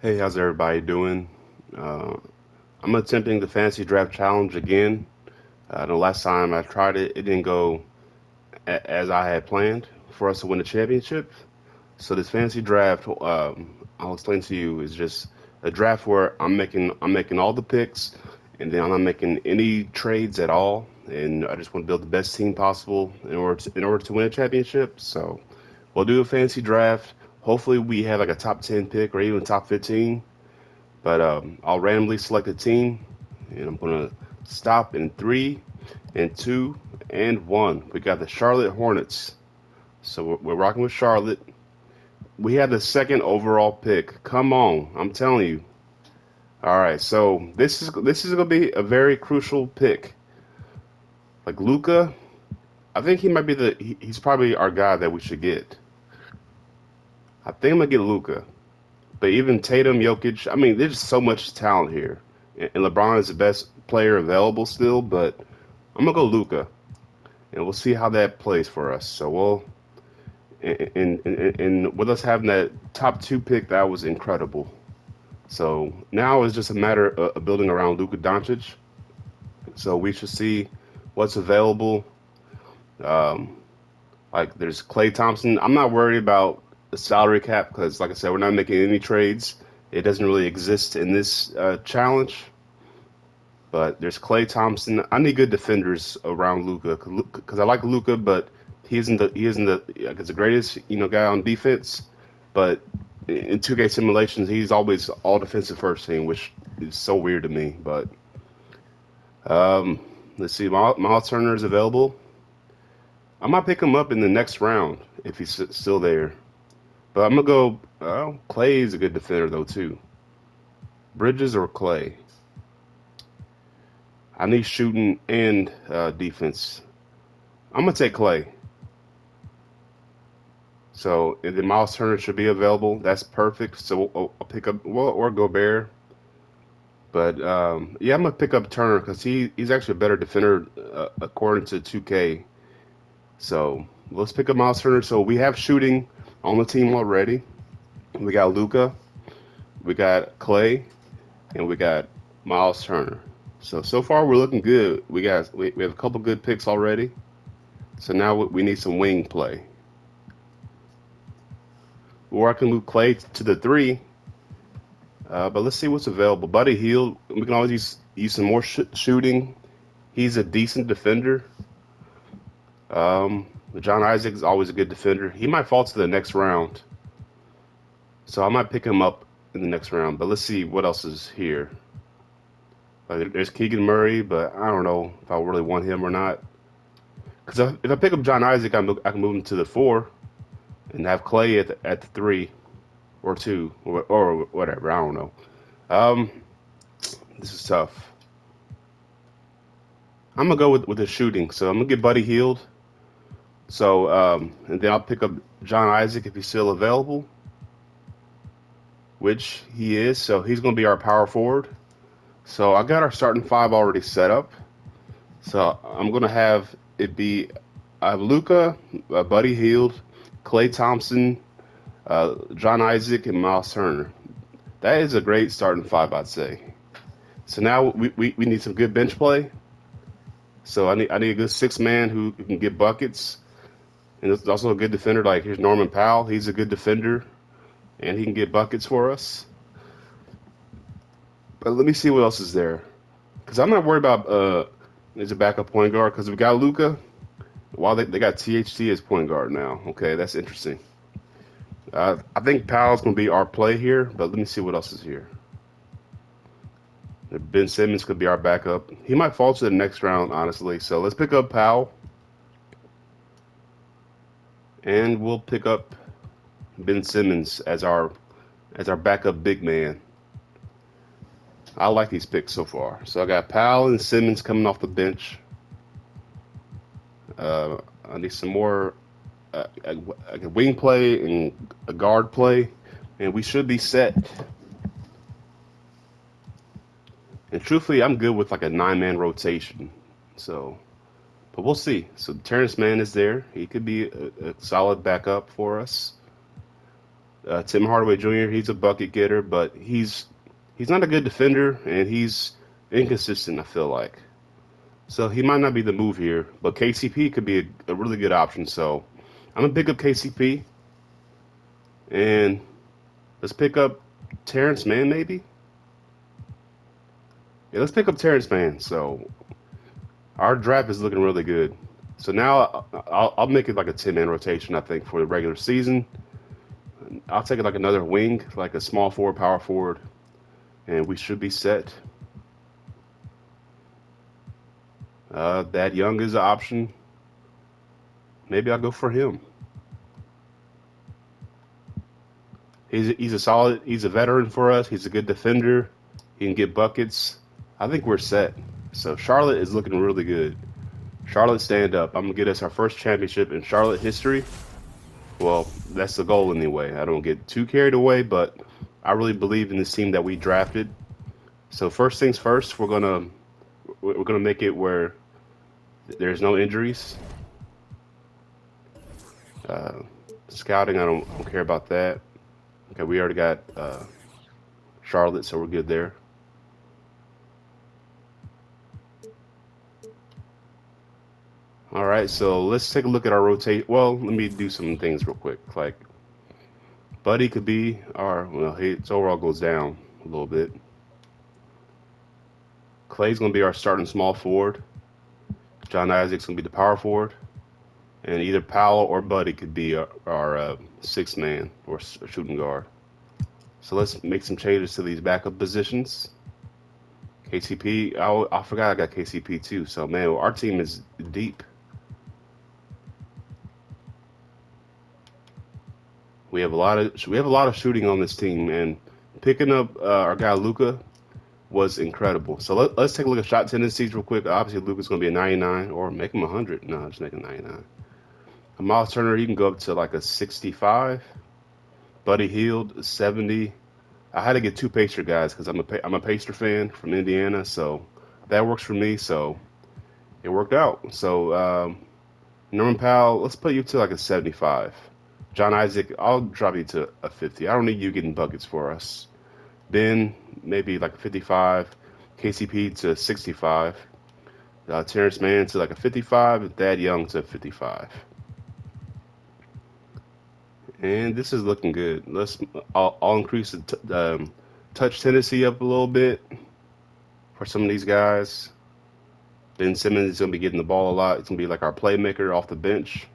Hey, how's everybody doing? Uh, I'm attempting the fantasy draft challenge again. The last time I tried it, it didn't go as I had planned for us to win the championship. So this fantasy draft, I'll explain to you, is just a draft where I'm making all the picks, and then I'm not making any trades at all, and I just want to build the best team possible in order to win a championship. So we'll do a fantasy draft. Hopefully, we have like a top 10 pick or even top 15. But I'll randomly select a team, and I'm gonna stop in three, and two, and one. We got the Charlotte Hornets. So we're rocking with Charlotte. We have the second overall pick. Come on, I'm telling you. All right, so this is gonna be a very crucial pick. Like Luca, I think he might be he's probably our guy that we should get. I think I'm gonna get Luca. But even Tatum, Jokic, I mean, there's so much talent here. And LeBron is the best player available still, but I'm gonna go Luca, and we'll see how that plays for us. So we'll, and with us having that top two pick, that was incredible. So now it's just a matter of building around Luka Doncic. So we should see what's available. Um, like there's Clay Thompson. I'm not worried about the salary cap because, like I said, we're not making any trades. It doesn't really exist in this challenge. But there's Clay Thompson. I need good defenders around Luca because I like Luca, but he isn't the like, the greatest guy on defense. But in 2K simulations, he's always all defensive first team, which is so weird to me. But um, let's see, Miles Turner is available. I might pick him up in the next round if he's still there. But I'm gonna go. Clay is a good defender though too. Bridges or Clay? I need shooting and defense. I'm gonna take Clay. So and then Miles Turner should be available. That's perfect. So I'll pick up well or Gobert. But yeah, I'm gonna pick up Turner because he's actually a better defender according to 2K. So let's pick up Miles Turner. So we have shooting on the team already. We got Luca, we got Clay, and we got Miles Turner. So far we're looking good. We have a couple good picks already. So now we need some wing play. Or I can move Clay to the three. But let's see what's available. Buddy Hield, we can always use some more shooting. He's a decent defender. Um, John Isaac is always a good defender. He might fall to the next round, so I might pick him up in the next round. But let's see what else is here. There's Keegan Murray, but I don't know if I really want him or not. Because if I pick up John Isaac, I can move him to the four and have Clay at the three or two or whatever. I don't know. Um, this is tough. I'm gonna go with the shooting. So I'm gonna get Buddy Hield. So and then I'll pick up John Isaac if he's still available, which he is. So he's gonna be our power forward. So I got our starting five already set up. So I'm gonna have it be I have Luca, Buddy Hield, Clay Thompson, John Isaac, and Miles Turner. That is a great starting five, I'd say. So now we need some good bench play. So I need a good six man who can get buckets. And there's also a good defender. Like here's Norman Powell. He's a good defender, and he can get buckets for us. But let me see what else is there, because I'm not worried about as a backup point guard because we got Luca. While they got THT as point guard now. Okay, that's interesting. I think Powell's gonna be our play here, but let me see what else is here. Ben Simmons could be our backup. He might fall to the next round, honestly. So let's pick up Powell, and we'll pick up Ben Simmons as our backup big man. I like these picks so far. So I got Powell and Simmons coming off the bench. I need some more a wing play and a guard play, and we should be set. And truthfully, I'm good with like a nine-man rotation. So, but we'll see. So Terrence Mann is there. He could be a solid backup for us. Tim Hardaway Jr. He's a bucket getter, but he's not a good defender, and he's inconsistent. I feel like so he might not be the move here, but KCP could be a really good option. So I'm gonna pick up KCP, and let's pick up Terrence Mann maybe. Yeah, let's pick up Terrence Mann. So our draft is looking really good. So now I'll make it like a 10-man rotation. I think for the regular season, I'll take it like another wing, like a small forward, power forward, and we should be set. That Young is an option. Maybe I'll go for him. He's a solid. He's a veteran for us. He's a good defender. He can get buckets. I think we're set. So Charlotte is looking really good. Charlotte, stand up. I'm gonna get us our first championship in Charlotte history. Well, that's the goal anyway. I don't get too carried away, but I really believe in this team that we drafted. So first things first, we're gonna make it where there's no injuries. Uh, Scouting, I don't care about that. Okay, we already got Charlotte, so we're good there. All right, so let's take a look at our rotate. Well, let me do some things real quick. Like Buddy could be our well, his overall goes down a little bit. Clay's gonna be our starting small forward. John Isaac's gonna be the power forward, and either Powell or Buddy could be our sixth man or shooting guard. So let's make some changes to these backup positions. KCP, I forgot I got KCP too. So man, our team is deep. We have a lot of shooting on this team, and picking up our guy Luca was incredible. So let's take a look at shot tendencies real quick. Obviously, Luca's going to be a 99 or make him 100. No, just make him 99. Miles Turner, he can go up to like a 65. Buddy Hield, 70. I had to get two Pacer guys because I'm a Pacer fan from Indiana, so that works for me. So it worked out. So Norman Powell, let's put you to like a 75. John Isaac, I'll drop you to a 50. I don't need you getting buckets for us. Ben, maybe like a 55. KCP to 65. Terrence Mann to like a 55. And Thad Young to 55. And this is looking good. I'll increase the touch tendency up a little bit for some of these guys. Ben Simmons is going to be getting the ball a lot. It's going to be like our playmaker off the bench.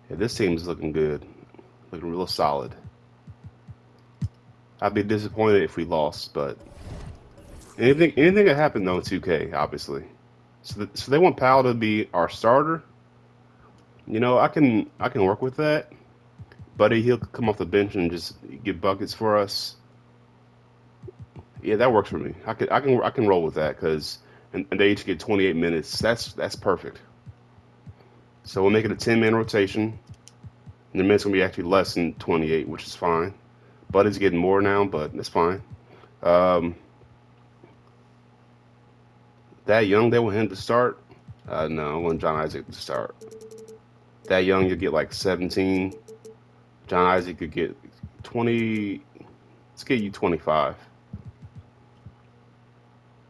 Yeah, this team is looking good, looking real solid. I'd be disappointed if we lost, but anything could happen though in 2K, obviously. So they want Powell to be our starter. I can work with that. Buddy, he'll come off the bench and just get buckets for us. Yeah, that works for me. I can roll with that because and they each get 28 minutes. That's perfect. So we'll make it a 10-man rotation. And the minutes gonna be actually less than 28, which is fine. Buddy's getting more now, but that's fine. Um, that Young, they want him to start. No, I want John Isaac to start. That Young, you'll get like 17. John Isaac could get 20. Let's get you 25.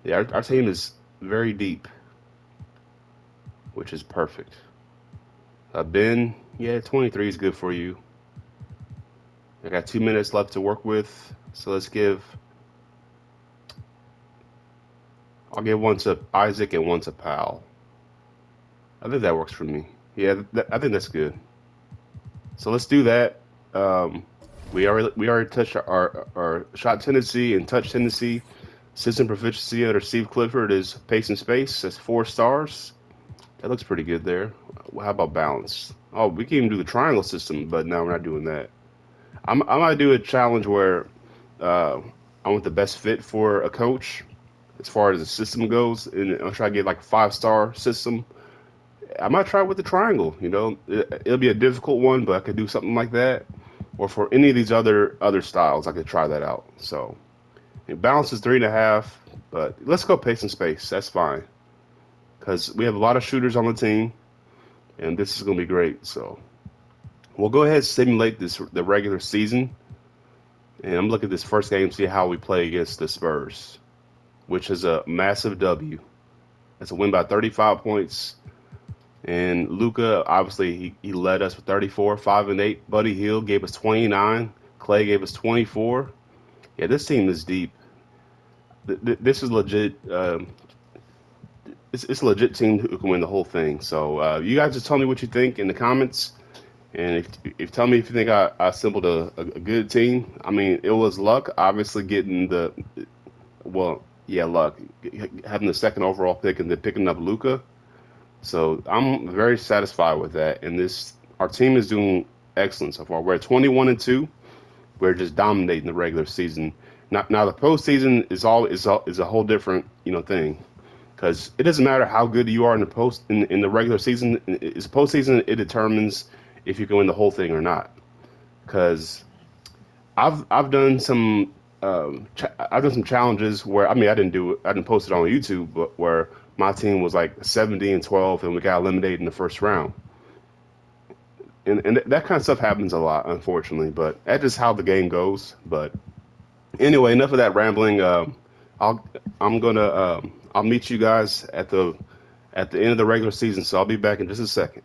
Yeah, our team is very deep, which is perfect. Ben, yeah, 23 is good for you. I got 2 minutes left to work with, so I'll give one to Isaac and one to Powell. I think that works for me. Yeah, I think that's good. So let's do that. Um, we already touched our shot tendency and touch tendency. System proficiency under Steve Clifford is pace and space. That's 4 stars. That looks pretty good there. How about balance? Oh, we can even do the triangle system, but no, we're not doing that. I might do a challenge where uh, I want the best fit for a coach as far as the system goes, and I'll try to get like a 5-star system. I might try with the triangle. It'll be a difficult one, but I could do something like that. Or for any of these other styles, I could try that out. So balance is 3.5, but let's go pace and space. That's fine because we have a lot of shooters on the team, and this is gonna be great. So We'll go ahead and simulate the regular season, and I'm looking at this first game, see how we play against the Spurs, which is a massive W. It's a win by 35 points. And Luca, obviously, he led us with 34, 5 and 8. Buddy Hield gave us 29. Clay gave us 24. Yeah, this team is deep. This is legit. It's a legit team who can win the whole thing. So you guys just tell me what you think in the comments. And if tell me if you think I assembled a good team. I mean, it was luck, obviously getting well, yeah, luck having the second overall pick and then picking up Luca. So I'm very satisfied with that. And this our team is doing excellent so far. We're at 21-2. We're just dominating the regular season. Now the postseason is a whole different thing because it doesn't matter how good you are in the regular season. It's postseason. It determines if you can win the whole thing or not. Because I've done some I've done some challenges where I didn't do it. I didn't post it on YouTube, but where my team was like 70-12 and we got eliminated in the first round. And that kind of stuff happens a lot, unfortunately. But that's just how the game goes. But anyway, enough of that rambling. I'll I'll meet you guys at the end of the regular season. So I'll be back in just a second.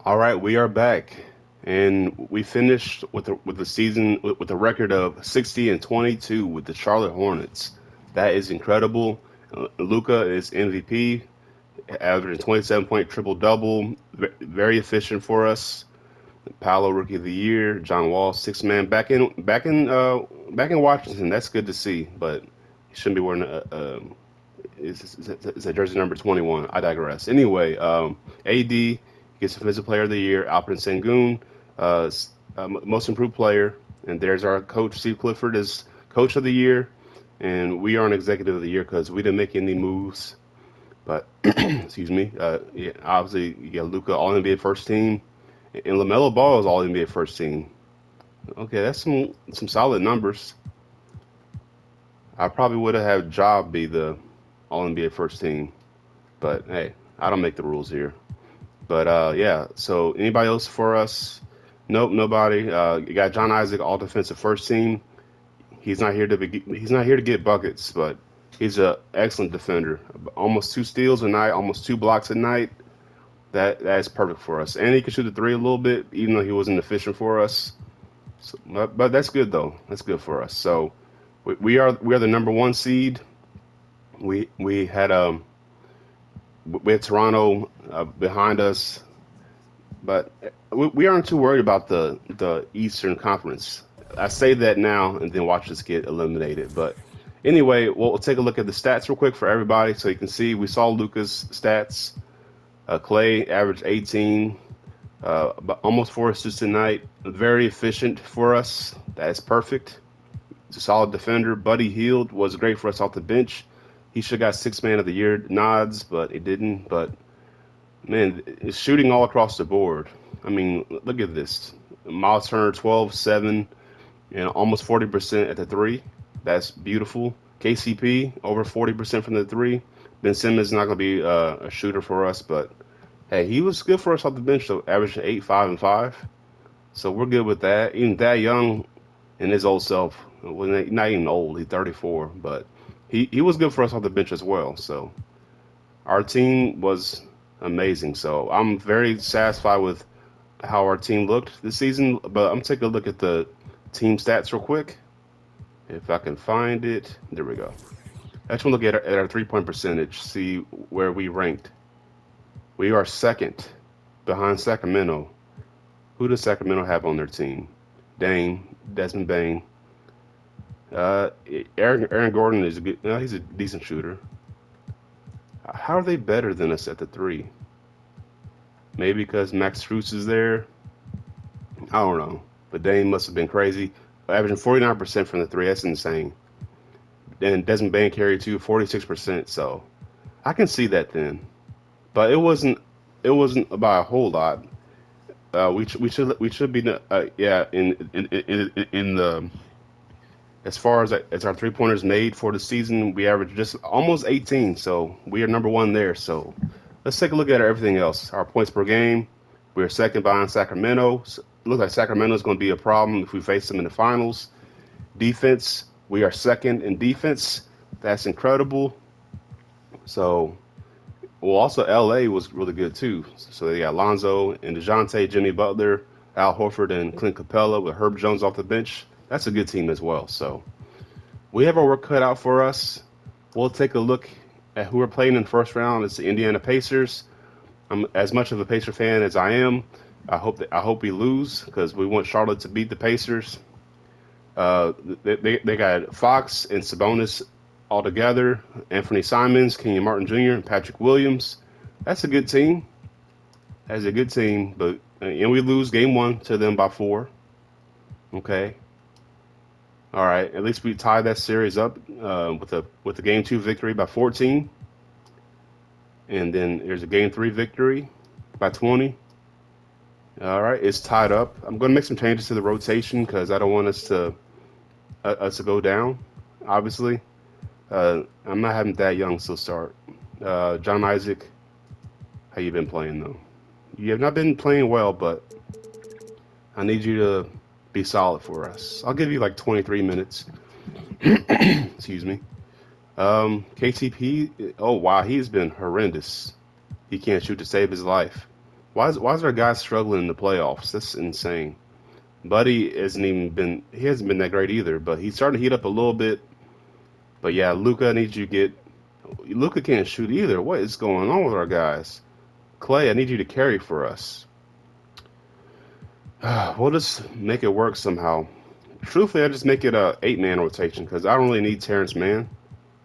All right, we are back, and we finished with the season with a record of 60-22 with the Charlotte Hornets. That is incredible. Luca is MVP, averaging 27-point triple double, very efficient for us. Paolo Rookie of the Year, John Wall six man back in Washington. That's good to see, but he shouldn't be wearing is a jersey number 21. I digress. Anyway, AD gets Defensive Player of the Year. Alperen Sengun, Most Improved Player, and there's our coach Steve Clifford as Coach of the Year, and we are an Executive of the Year because we didn't make any moves. But excuse me, yeah, obviously you got Luca All NBA First Team, and LaMelo Ball is All NBA First Team. Okay, that's some solid numbers. I probably would have had Ja be the All NBA First Team, but hey, I don't make the rules here. But yeah, so anybody else for us? Nope, nobody. You got John Isaac, All Defensive First Team. He's not here to get buckets, but he's an excellent defender. Almost two steals a night, almost two blocks a night. That's perfect for us. And he can shoot the three a little bit, even though he wasn't efficient for us. So, but that's good though. That's good for us. So we are the number one seed. We had we had Toronto behind us, but we aren't too worried about the Eastern Conference. I say that now and then watch us get eliminated. But anyway, we'll take a look at the stats real quick for everybody so you can see. We saw Luca's stats. Clay averaged 18, almost 4 assists tonight. Very efficient for us. That's perfect. He's a solid defender. Buddy Hield was great for us off the bench. He should have got six man of the year nods, but he didn't. But man, it's shooting all across the board. I mean, look at this. Miles Turner 12, 7, and almost 40% at the three. That's beautiful. KCP over 40% from the three. Ben Simmons is not going to be a shooter for us, but hey, he was good for us off the bench, though, averaging 8, 5, and 5. So we're good with that. Even that young in his old self, well, not even old, he's 34, but he was good for us off the bench as well. So our team was amazing. So I'm very satisfied with how our team looked this season. But I'm taking a look at the team stats real quick. If I can find it, there we go. I just want to look at our 3 point percentage, see where we ranked. We are second behind Sacramento. Who does Sacramento have on their team? Dame, Desmond Bain. Uh, Aaron Gordon is a good. No, he's a decent shooter. How are they better than us at the three? Maybe because Max Strus is there. I don't know. But Dame must have been crazy. Averaging 49% from the three. That's insane. And Desmond Bain carried too, 46%. So I can see that then. But it wasn't by a whole lot. We should be yeah in the as far as our 3 pointers made for the season, we averaged just almost 18. So we are number one there. So let's take a look at everything else. Our points per game. We're second behind Sacramento. Looks like Sacramento is going to be a problem if we face them in the finals. Defense, we are second in defense. That's incredible. So, well, also LA was really good too. So they got Lonzo and DeJounte, Jimmy Butler, Al Horford, and Clint Capella with Herb Jones off the bench. That's a good team as well. So we have our work cut out for us. We'll take a look at who we're playing in the first round. It's the Indiana Pacers. I'm as much of a Pacer fan as I am. I hope we lose because we want Charlotte to beat the Pacers. Uh, they got Fox and Sabonis all together. Anthony Simons, Kenyon Martin Jr., and Patrick Williams. That's a good team. That's a good team. But and we lose game one to them by 4. Okay. All right. At least we tied that series up with a game two victory by 14, and then there's a game three victory by 20. All right, it's tied up. I'm going to make some changes to the rotation because I don't want us to go down. Obviously, I'm not having that young still start. John Isaac, how you been playing though? You have not been playing well, but I need you to be solid for us. I'll give you like 23 minutes. Excuse me. KTP. Oh wow, he's been horrendous. He can't shoot to save his life. Why is our guy struggling in the playoffs? That's insane. Buddy hasn't even been he hasn't been that great either, but he's starting to heat up a little bit. But yeah, Luca needs you to get Luca can't shoot either. What is going on with our guys? Clay, I need you to carry for us. We'll just make it work somehow. Truthfully, I just make it a 8-man rotation because I don't really need Terrence Mann.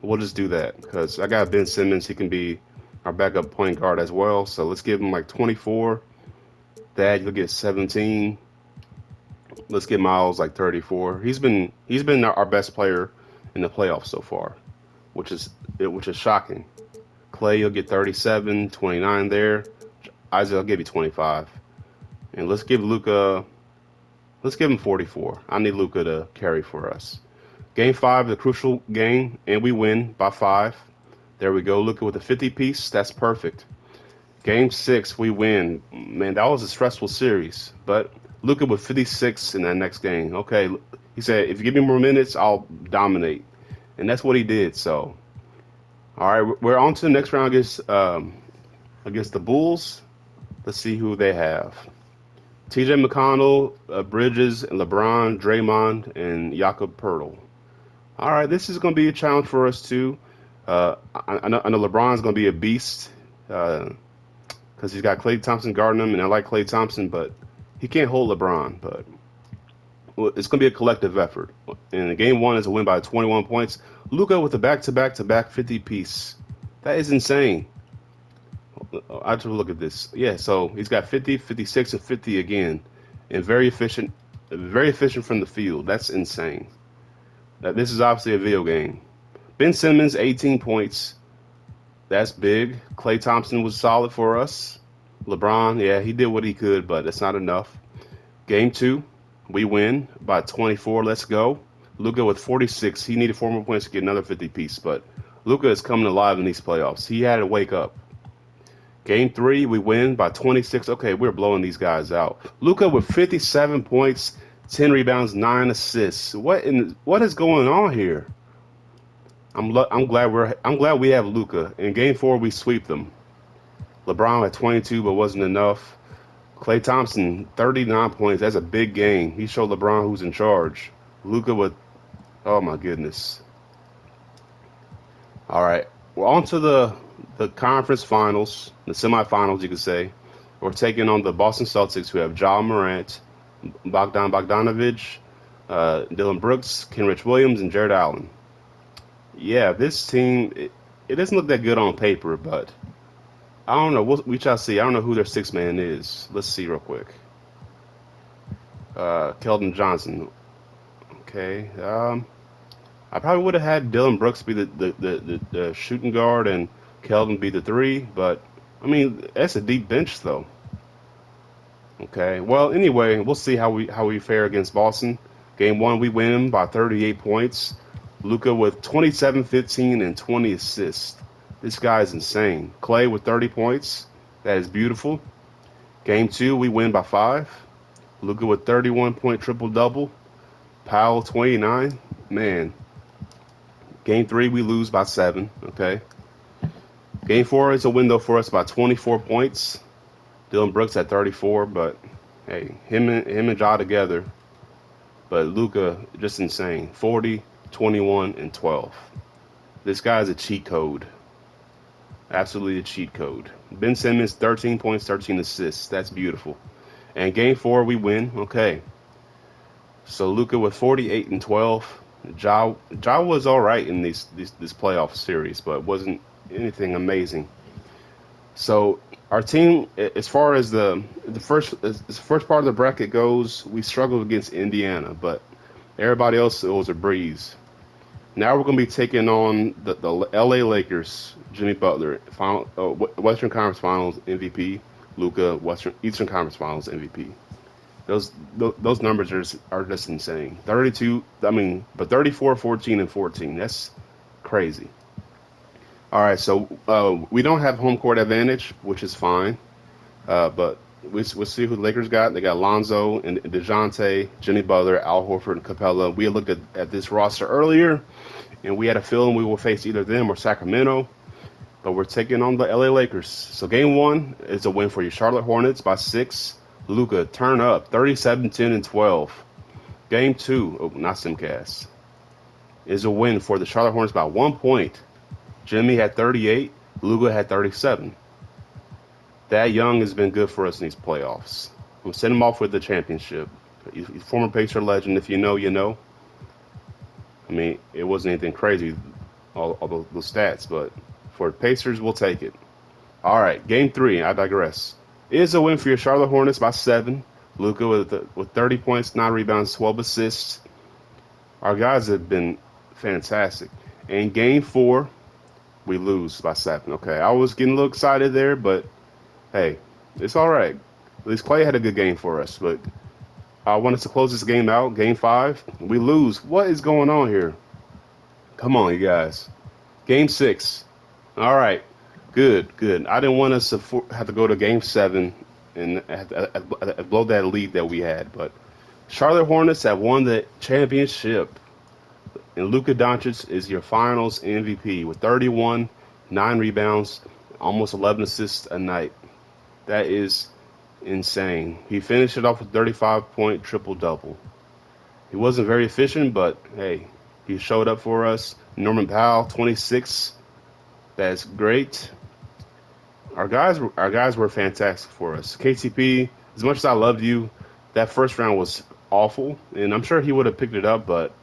We'll just do that because I got Ben Simmons. He can be our backup point guard as well. So let's give him like 24. Thad, you'll get 17. Let's get Miles like 34. He's been our best player in the playoffs so far, which is shocking. Clay, you'll get 37, 29 there. Isaac, I'll give you 25. And let's give him 44. I need Luca to carry for us. Game 5, the crucial game, and we win by 5. There we go. Luca with a 50 piece. That's perfect. Game 6, we win. Man, that was a stressful series. But Luca with 56 in that next game. Okay, he said, if you give me more minutes, I'll dominate. And that's what he did. So, all right, we're on to the next round against the Bulls. Let's see who they have. TJ McConnell, Bridges, LeBron, Draymond, and Jakob Pertl. All right, this is going to be a challenge for us too. I know LeBron's going to be a beast because he's got Klay Thompson guarding him, and I like Klay Thompson, but he can't hold LeBron. But well, it's going to be a collective effort. And game one is a win by 21 points. Luka with a back-to-back-to-back 50 piece. That is insane. I have to look at this. Yeah, so he's got 50, 56, and 50 again, and very efficient from the field. That's insane. This is obviously a video game. Ben Simmons, 18 points. That's big. Klay Thompson was solid for us. LeBron, yeah, he did what he could, but it's not enough. Game 2, we win by 24. Let's go. Luka with 46. He needed 4 more points to get another 50 piece, but Luka is coming alive in these playoffs. He had to wake up. Game 3, we win by 26. Okay, we're blowing these guys out. Luka with 57 points, 10 rebounds, 9 assists. What is going on here? I'm glad we have Luka. In Game 4, we sweep them. LeBron at 22, but wasn't enough. Klay Thompson, 39 points. That's a big game. He showed LeBron who's in charge. Luka with, oh my goodness. All right, we're on to the conference finals, the semifinals, you could say. We're taking on the Boston Celtics, who have Ja Morant, Bogdanovich, Dylan Brooks, Kenrich Williams, and Jared Allen. Yeah, this team, it doesn't look that good on paper, but I don't know. We shall see. I don't know who their sixth man is. Let's see real quick. Keldon Johnson. Okay. I probably would have had Dylan Brooks be the shooting guard and Keldon be the 3, but I mean that's a deep bench though. Okay. Well, anyway, we'll see how we fare against Boston. Game 1, we win by 38 points. Luka with 27, 15, and 20 assists. This guy is insane. Clay with 30 points. That is beautiful. Game two, we win by 5. Luka with 31-point triple double. Powell 29. Man, game three, we lose by 7. Okay. Game four is a window for us by 24 points. Dylan Brooks at 34, but hey, him and Ja together. But Luka just insane. 40, 21, and 12. This guy's a cheat code. Absolutely a cheat code. Ben Simmons, 13 points, 13 assists. That's beautiful. And game four, we win. Okay. So Luka with 48 and 12. Ja was all right in this playoff series, but wasn't anything amazing. So our team, as far as the first part of the bracket goes, we struggled against Indiana, but everybody else it was a breeze. Now we're going to be taking on the L.A. Lakers, Jimmy Butler, Western Conference Finals MVP, Luka, Eastern Conference Finals MVP. Those numbers are just insane. 32, I mean, but 34, 14, and 14. That's crazy. All right, so we don't have home court advantage, which is fine. But we'll see who the Lakers got. They got Lonzo and DeJounte, Jimmy Butler, Al Horford, and Capella. We looked at this roster earlier, and we had a feeling we will face either them or Sacramento. But we're taking on the LA Lakers. So game one is a win for your Charlotte Hornets by 6. Luka, turn up, 37, 10, and 12. Game two, oh, not Simcast, is a win for the Charlotte Hornets by 1 point. Jimmy had 38. Luka had 37. That Young has been good for us in these playoffs. I'm sending him off with the championship. He's former Pacer legend. If you know, you know. I mean, it wasn't anything crazy, all the stats, but for Pacers, we'll take it. All right, game three. I digress. It is a win for your Charlotte Hornets by 7. Luka with 30 points, 9 rebounds, 12 assists. Our guys have been fantastic. And game four, we lose by 7. Okay, I was getting a little excited there, but hey, it's all right. At least Clay had a good game for us, but I wanted to close this game out. Game 5, we lose. What is going on here? Come on, you guys. Game 6. All right, good, good. I didn't want us to have to go to Game 7 and blow that lead that we had, but Charlotte Hornets have won the championship. And Luka Doncic is your finals MVP with 31, 9 rebounds, almost 11 assists a night. That is insane. He finished it off with 35-point triple-double. He wasn't very efficient, but hey, he showed up for us. Norman Powell, 26. That's great. Our guys were fantastic for us. KCP, as much as I loved you, that first round was awful, and I'm sure he would have picked it up, but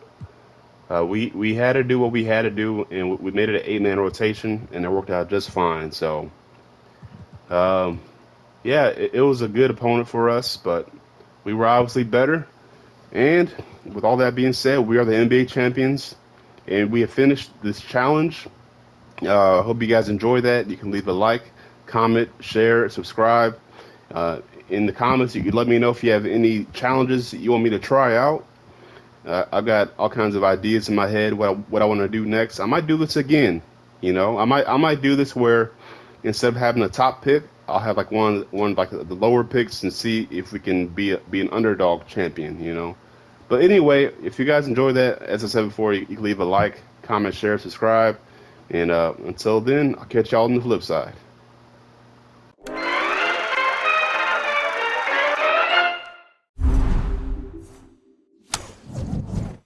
we had to do what we had to do, and we made it an 8-man rotation, and it worked out just fine. So, um, yeah, it was a good opponent for us, but we were obviously better. And with all that being said, we are the NBA champions, and we have finished this challenge. I hope you guys enjoy that. You can leave a like, comment, share, subscribe. In the comments, you can let me know if you have any challenges you want me to try out. I've got all kinds of ideas in my head what I want to do next. I might do this again. You know, I might do this where instead of having a top pick, I'll have like one like the lower picks and see if we can be an underdog champion. You know, but anyway, if you guys enjoy that, as I said before, you can leave a like, comment, share, subscribe, and until then, I'll catch y'all on the flip side.